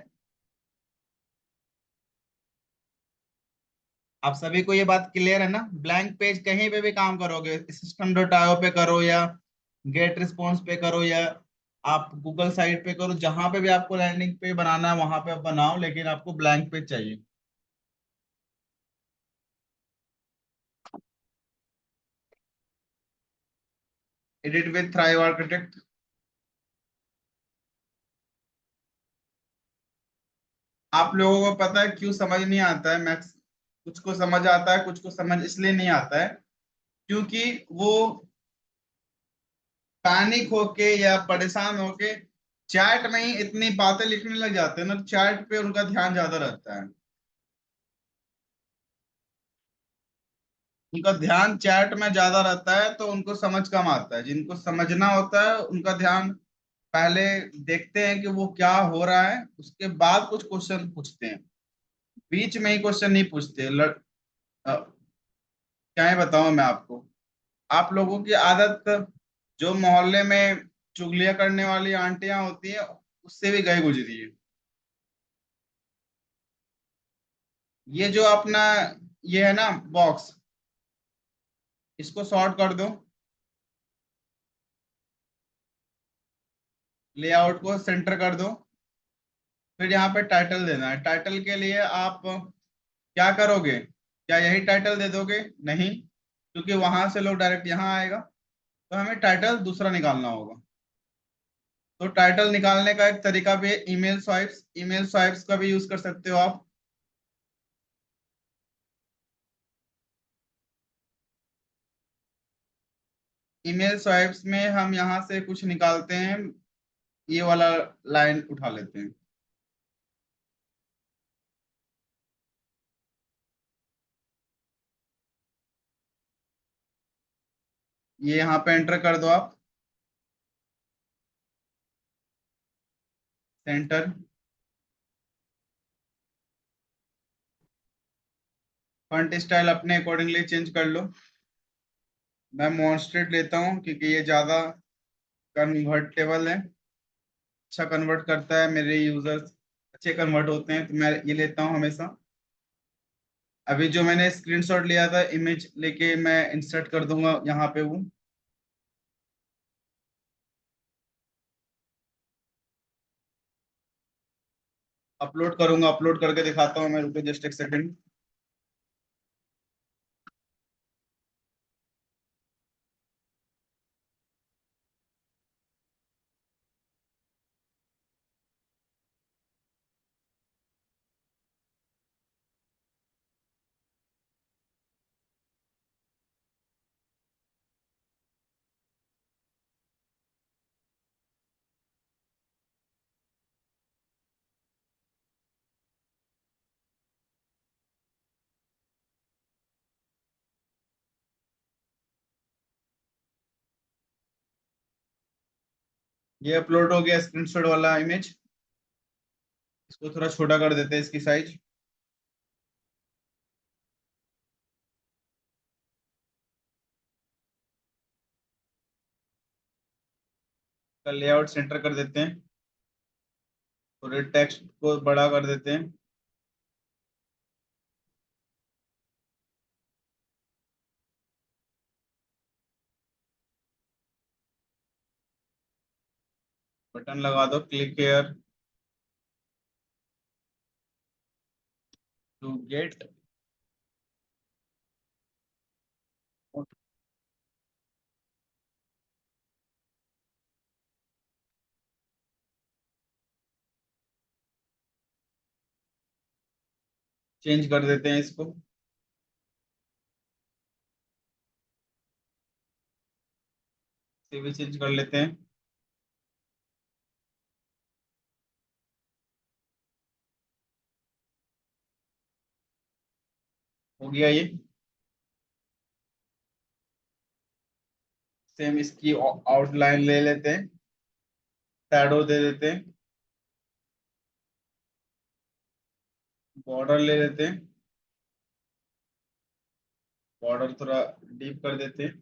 A: आप सभी को ये बात क्लियर है ना? ब्लैंक पेज कहीं पे भी काम करोगे, सिस्टम डॉट आईओ पे करो या गेट रिस्पॉन्स पे करो या आप गूगल साइट पे करो, जहां पे भी आपको लैंडिंग पे बनाना है वहां पे आप बनाओ, लेकिन आपको ब्लैंक पेज चाहिए। Edit with thrive architect. आप लोगों को पता है क्यों समझ नहीं आता है? मैक्स कुछ को समझ आता है, कुछ को समझ इसलिए नहीं आता है क्योंकि वो पैनिक होके या परेशान होके चैट में ही इतनी बातें लिखने लग जाते हैं ना, चैट पे उनका ध्यान ज्यादा रहता है। उनका ध्यान चैट में ज्यादा रहता है तो उनको समझ कम आता है। जिनको समझना होता है उनका ध्यान पहले देखते हैं कि वो क्या हो रहा है, उसके बाद कुछ क्वेश्चन पूछते हैं। बीच में ही क्वेश्चन नहीं पूछते। क्या ही बताऊं मैं आपको। आप लोगों की आदत जो मोहल्ले में चुगलियां करने वाली आंटियां होती हैं उससे भी गए गुजरी है। ये जो अपना ये है ना बॉक्स, इसको सॉर्ट कर दो। लेआउट को सेंटर कर दो। फिर यहाँ पे टाइटल देना है। टाइटल के लिए आप क्या करोगे? क्या यही टाइटल दे दोगे? नहीं, क्योंकि वहां से लोग डायरेक्ट यहाँ आएगा, तो हमें टाइटल दूसरा निकालना होगा। तो टाइटल निकालने का एक तरीका भी है ईमेल स्वाइप्स। ईमेल स्वाइप्स का भी यूज कर सकते हो आप। ईमेल स्वाइप्स में हम यहाँ से कुछ निकालते हैं, ये वाला लाइन उठा लेते हैं। ये यहाँ पे एंटर कर दो आप। सेंटर। फॉन्ट स्टाइल अपने अकॉर्डिंगली चेंज कर लो। मैं मॉन्स्ट्रेट लेता हूँ क्योंकि ये ज्यादा कन्वर्टेबल है। अच्छा कन्वर्ट करता है, मेरे यूजर्स अच्छे कन्वर्ट होते हैं, तो मैं ये लेता हूँ हमेशा। अभी जो मैंने स्क्रीनशॉट लिया था इमेज लेके मैं इंसर्ट कर दूंगा यहाँ पे वो। अपलोड करूंगा, अपलोड करके दिखाता हूँ मैं, रुको जस्ट एक सेकंड। ये अपलोड हो गया स्क्रीनशॉट वाला इमेज। इसको थोड़ा छोटा कर देते हैं, इसकी साइज। का लेआउट सेंटर कर देते हैं। थोड़े टेक्स्ट को बड़ा कर देते हैं। बटन लगा दो, click here to get. Change कर देते हैं इसको। से भी चेंज कर लेते हैं। हो गया ये। सेम इसकी आउटलाइन ले लेते हैं, शैडो दे देते हैं, बॉर्डर ले लेते हैं, बॉर्डर थोड़ा डीप कर देते हैं,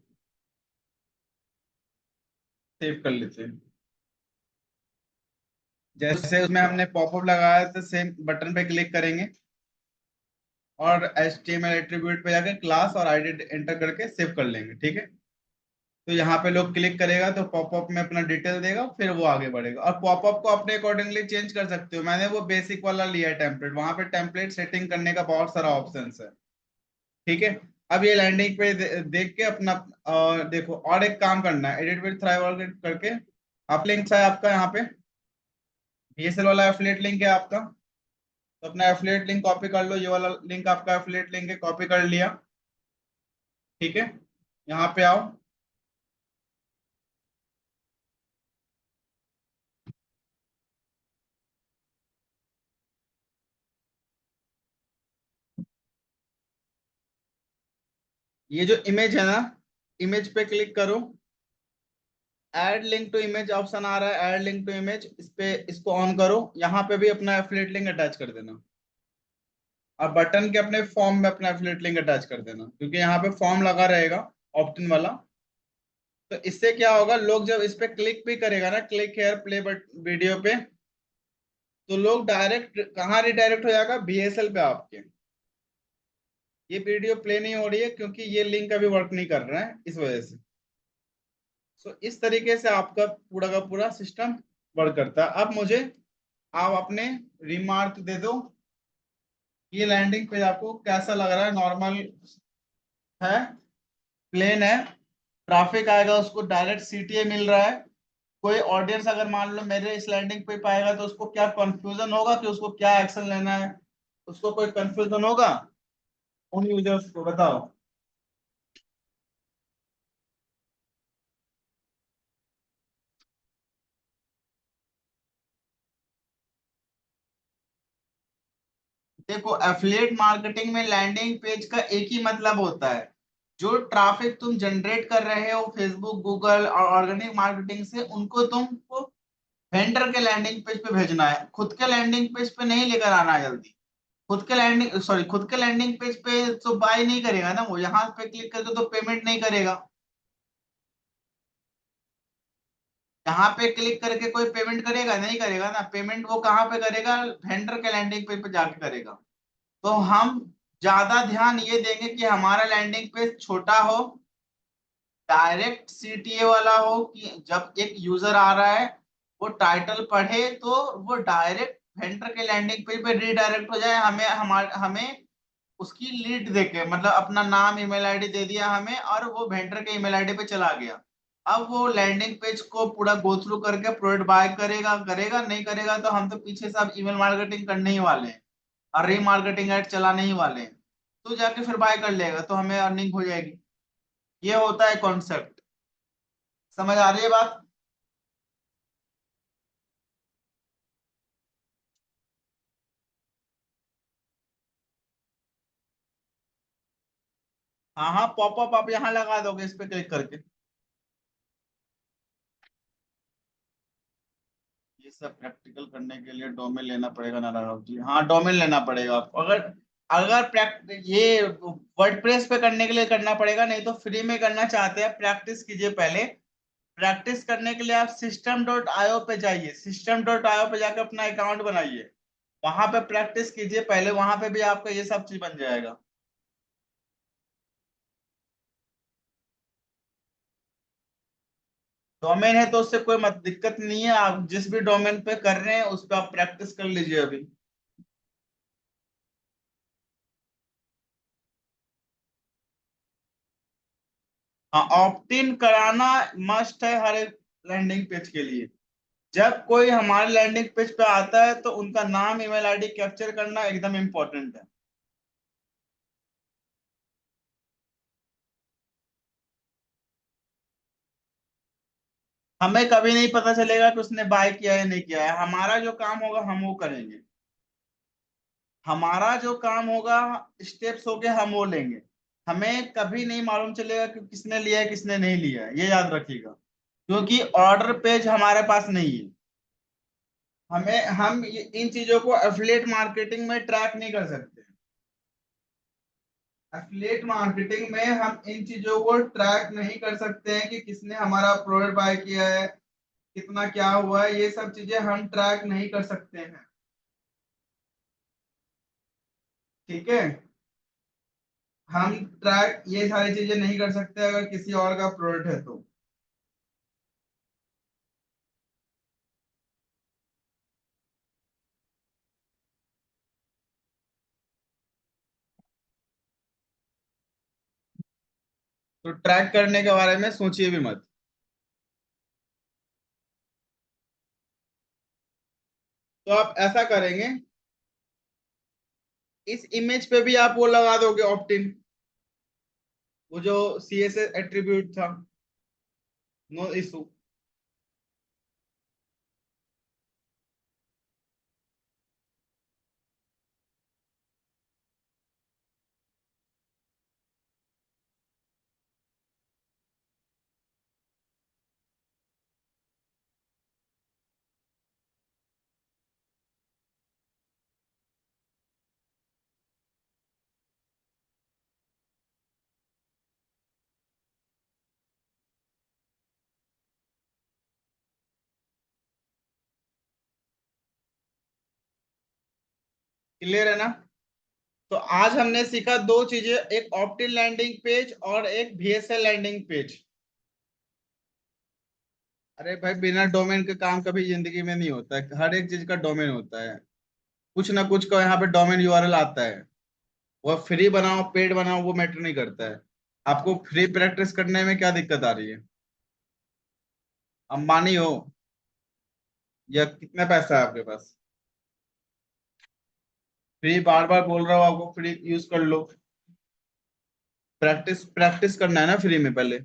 A: सेव कर लेते हैं। जैसे उसमें हमने पॉपअप लगाया तो सेम बटन पे क्लिक करेंगे और HTML एट्रीब्यूट पे जाकर क्लास और आईडी एंटर करके सेव कर लेंगे, ठीक है। तो यहाँ पे लोग क्लिक करेगा तो पॉपअप में अपना डिटेल देगा, फिर वो आगे बढ़ेगा। और पॉपअप को अपने अकॉर्डिंगली चेंज कर सकते हो, मैंने वो बेसिक वाला लिया है टेम्पलेट, वहां पे टेम्पलेट सेटिंग करने का बहुत सारा ऑप्शन है, ठीक है। अब ये लैंडिंग पे देख के अपना देखो, और एक काम करना है, एडिट विद थ्राइव करके आप लिंक्स है आपका यहाँ पे, VSL वाला एफिलिएट लिंक है आपका, तो अपना एफिलिएट लिंक कॉपी कर लो, ये वाला लिंक आपका एफिलिएट लिंक है, कॉपी कर लिया, ठीक है। यहाँ पे आओ, ये जो इमेज है ना, इमेज पे क्लिक करो, add link to image option आ रहा है, ऐड लिंक टू इमेज, इस पे इसको ऑन करो, यहाँ पे भी अपना एफिलिएट लिंक अटैच कर देना, और बटन के अपने फॉर्म में अपना एफिलिएट लिंक अटैच कर देना, क्योंकि यहाँ पे फॉर्म लगा रहेगा ऑप्टिन वाला। तो इससे क्या होगा, लोग जब इस पे क्लिक भी करेगा ना, click here play but video पे, तो लोग डायरेक्ट कहाँ रिडायरेक्ट हो जाएगा, VSL पे आपके। ये वीडियो प्ले नहीं हो रही है क्योंकि ये लिंक अभी वर्क नहीं कर रहा है, इस वजह से। सो इस तरीके से आपका पूरा का पूरा सिस्टम वर्क करता है। अब मुझे आप अपने रिमार्क दे दो, ये लैंडिंग पेज आपको कैसा लग रहा है, नॉर्मल है, प्लेन है, ट्रैफिक आएगा उसको डायरेक्ट CTA मिल रहा है, कोई ऑडियंस अगर मान लो मेरे इस लैंडिंग पे पाएगा तो उसको क्या कंफ्यूजन होगा कि उसको क्या एक्शन लेना है, उसको कोई कंफ्यूजन होगा उन यूजर्स को, बताओ। देखो, एफिलिएट मार्केटिंग में लैंडिंग पेज का एक ही मतलब होता है, जो ट्रैफिक तुम जनरेट कर रहे हो फेसबुक गूगल और ऑर्गेनिक मार्केटिंग से, उनको तुमको वेंडर के लैंडिंग पेज पे भेजना है, खुद के लैंडिंग पेज पे नहीं लेकर आना है जल्दी। खुद के लैंडिंग पेज पे तो बाय नहीं करेगा ना, वो यहाँ पे क्लिक करके तो पेमेंट नहीं करेगा, यहाँ पे क्लिक करके कोई पेमेंट करेगा नहीं करेगा ना, पेमेंट वो कहाँ पे करेगा, वेंडर के लैंडिंग पेज पे जाके करेगा। तो हम ज्यादा ध्यान ये देंगे कि हमारा लैंडिंग पेज छोटा हो, डायरेक्ट CTA वाला हो, कि जब एक यूजर आ रहा है वो टाइटल पढ़े तो वो डायरेक्ट वेंडर के लैंडिंग पेज पे रीडायरेक्ट हो जाए, हमें उसकी लीड देके, मतलब अपना नाम ईमेल आईडी दे दिया हमें और वो वेंडर के ईमेल आईडी पे चला गया। अब वो लैंडिंग पेज को पूरा गो थ्रू करके प्रोडक्ट बाय करेगा करेगा, नहीं करेगा तो हम तो पीछे से अब ईमेल मार्केटिंग करने ही वाले हैं और रीमार्केटिंग ऐड चलाने ही वाले हैं, तो जाके फिर बाय कर लेगा तो हमें अर्निंग हो जाएगी। ये होता है कॉन्सेप्ट, समझ आ रही है बात। हाँ हाँ, पॉपअप आप यहाँ लगा दोगे इस पे क्लिक करके। ये सब प्रैक्टिकल करने के लिए डोमेन लेना पड़ेगा ना राघव जी, हाँ डोमेन लेना पड़ेगा आपको, अगर अगर ये वर्डप्रेस पे करने के लिए करना पड़ेगा, नहीं तो फ्री में करना चाहते हैं प्रैक्टिस कीजिए पहले। प्रैक्टिस करने के लिए आप system.io पे जाइए, system.io पे जाकर अपना अकाउंट बनाइए, वहां पे प्रैक्टिस कीजिए पहले, वहां पे भी आपका ये सब चीज बन जाएगा। डोमेन है तो उससे कोई मत दिक्कत नहीं है, आप जिस भी डोमेन पे कर रहे हैं उस पर आप प्रैक्टिस कर लीजिए अभी। हाँ, ऑप्ट इन कराना मस्ट है हर एक लैंडिंग पेज के लिए। जब कोई हमारे लैंडिंग पेज पे आता है तो उनका नाम ईमेल आईडी कैप्चर करना एकदम इम्पोर्टेंट है। हमें कभी नहीं पता चलेगा कि उसने बाय किया है नहीं किया है, हमारा जो काम होगा हम वो करेंगे। हमारा जो काम होगा, स्टेप्स होके हम वो लेंगे। हमें कभी नहीं मालूम चलेगा कि किसने लिया है किसने नहीं लिया है, ये याद रखिएगा, क्योंकि ऑर्डर पेज हमारे पास नहीं है। इन चीजों को एफिलिएट मार्केटिंग में ट्रैक नहीं कर सकते। एफिलिएट मार्केटिंग में हम इन चीजों को ट्रैक नहीं कर सकते हैं कि किसने हमारा प्रोडक्ट बाय किया है, कितना क्या हुआ है, ये सब चीजें हम ट्रैक नहीं कर सकते हैं। ठीक है, हम ट्रैक ये सारी चीजें नहीं कर सकते अगर किसी और का प्रोडक्ट है तो। तो ट्रैक करने के बारे में सोचिए भी मत। तो आप ऐसा करेंगे, इस इमेज पे भी आप वो लगा दोगे ऑप्ट इन, वो जो CSS एट्रीब्यूट था, नो इशू। क्लियर है ना? तो आज हमने सीखा दो चीजें, एक ऑप्ट इन लैंडिंग पेज और एक VSL लैंडिंग पेज। अरे भाई, बिना डोमेन के काम कभी जिंदगी में नहीं होता है, हर एक चीज का डोमेन होता है। कुछ ना कुछ का यहाँ पे डोमेन URL आता है। वो फ्री बनाओ पेड बनाओ वो मैटर नहीं करता है। आपको फ्री प्रैक्टिस करने में क्या दिक्कत आ रही है? अंबानी हो या कितना पैसा है आपके पास? फ्री बार बार बोल रहा हूँ आपको, फ्री यूज कर लो। प्रैक्टिस प्रैक्टिस करना है ना फ्री में पहले।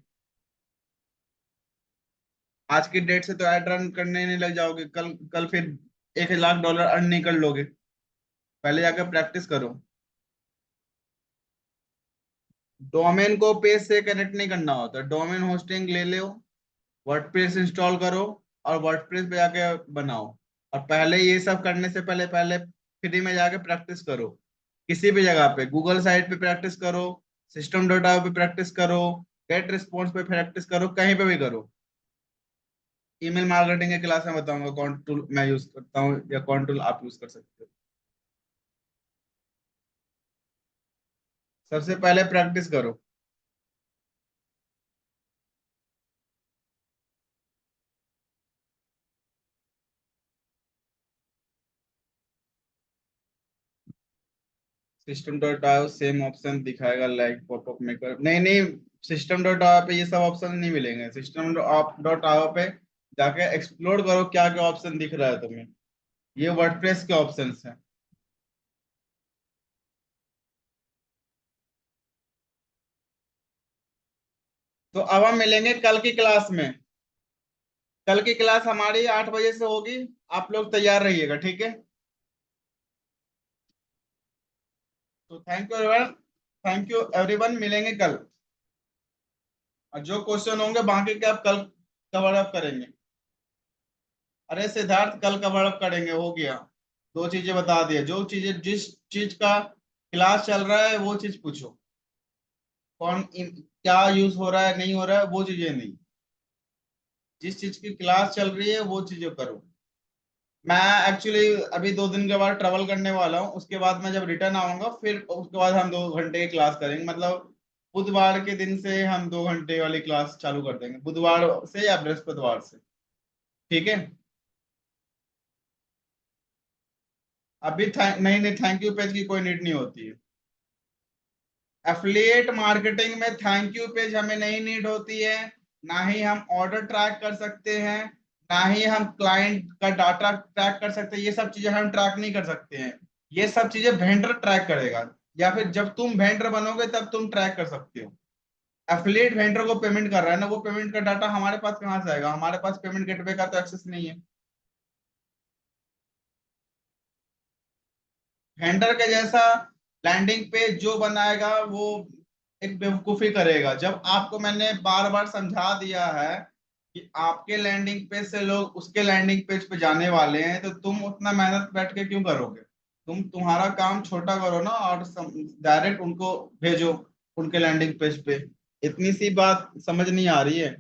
A: आज की डेट से तो ऐड रन करने नहीं लग जाओगे, कल कल फिर $1 लाख अर्न नहीं कर लोगे। पहले जाकर प्रैक्टिस करो। डोमेन को पेज से कनेक्ट नहीं करना होता, डोमेन होस्टिंग ले लो, वर्डप्रेस इंस्टॉल करो और वर्डप्रेस पे जाके बनाओ। और पहले ये सब करने से पहले पहले फ्री में जाके प्रैक्टिस करो। किसी भी जगह पे गूगल साइट पे प्रैक्टिस करो, सिस्टम डॉट आईओ पे प्रैक्टिस करो, गेट रिस्पॉन्स पे प्रैक्टिस करो, कहीं पे भी करो। ईमेल मार्केटिंग के क्लास में बताऊंगा कौन टूल मैं यूज करता हूँ या कौन टूल आप यूज कर सकते हो। सबसे पहले प्रैक्टिस करो। System dot IO same option दिखाएगा, लाइक पॉपअप मेकर, नहीं नहीं। सिस्टम डॉट आईओ पे ये सब ऑप्शन नहीं मिलेंगे। सिस्टम डॉट आईओ पे जाके एक्सप्लोर करो क्या क्या ऑप्शन दिख रहा है तुम्हें। ये वर्डप्रेस के ऑप्शंस हैं। तो अब हम मिलेंगे कल की क्लास में। कल की क्लास हमारी 8 बजे से होगी। आप लोग तैयार रहिएगा, ठीक है? तो thank you everyone, thank you everyone, मिलेंगे कल। और जो क्वेश्चन होंगे बाकी के आप कल कवर अप करेंगे। अरे सिद्धार्थ, कल कवर अप करेंगे, हो गया। दो चीजें बता दिए, जो चीजें जिस चीज का क्लास चल रहा है वो चीज पूछो। क्या यूज हो रहा है नहीं हो रहा है वो चीजें नहीं, जिस चीज की क्लास चल रही है वो चीजें करो। मैं एक्चुअली अभी 2 दिन के बाद ट्रेवल करने वाला हूँ, उसके बाद मैं जब रिटर्न आऊंगा फिर उसके बाद हम 2 घंटे की क्लास करेंगे, मतलब बुधवार के दिन से हम 2 घंटे वाली क्लास चालू कर देंगे, बुधवार से या बृहस्पतिवार से। ठीक है? अभी नहीं नहीं, थैंक यू पेज की कोई नीड नहीं होती है। एफिलिएट मार्केटिंग में थैंक यू पेज हमें नहीं नीड होती है। ना ही हम ऑर्डर ट्रैक कर सकते हैं, ना ही हम क्लाइंट का डाटा ट्रैक कर सकते हैं, ये सब चीजें हम ट्रैक नहीं कर सकते हैं। ये सब चीजें वेंडर ट्रैक करेगा, या फिर जब तुम वेंडर बनोगे तब तुम ट्रैक कर सकते हो। एफिलिएट वेंडर को पेमेंट कर रहा है ना, वो पेमेंट का डाटा हमारे पास कहाँ से आएगा? हमारे पास पेमेंट गेटवे का तो एक्सेस नहीं है। वेंडर के जैसा लैंडिंग पेज जो बनाएगा वो एक बेवकूफी करेगा। जब आपको मैंने बार बार समझा दिया है कि आपके लैंडिंग पेज से लोग उसके लैंडिंग पेज पे जाने वाले हैं, तो तुम उतना मेहनत बैठ के क्यों करोगे? तुम्हारा काम छोटा करो ना और डायरेक्ट उनको भेजो उनके लैंडिंग पेज पे। इतनी सी बात समझ नहीं आ रही है?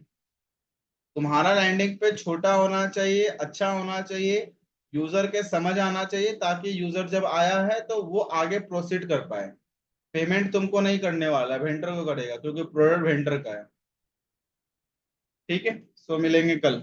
A: तुम्हारा लैंडिंग पेज छोटा होना चाहिए, अच्छा होना चाहिए, यूजर के समझ आना चाहिए, ताकि यूजर जब आया है तो वो आगे प्रोसीड कर पाए। पेमेंट तुमको नहीं करने वाला है, वेंडर को करेगा, क्योंकि प्रोडक्ट वेंडर का है। ठीक है, सो मिलेंगे कल।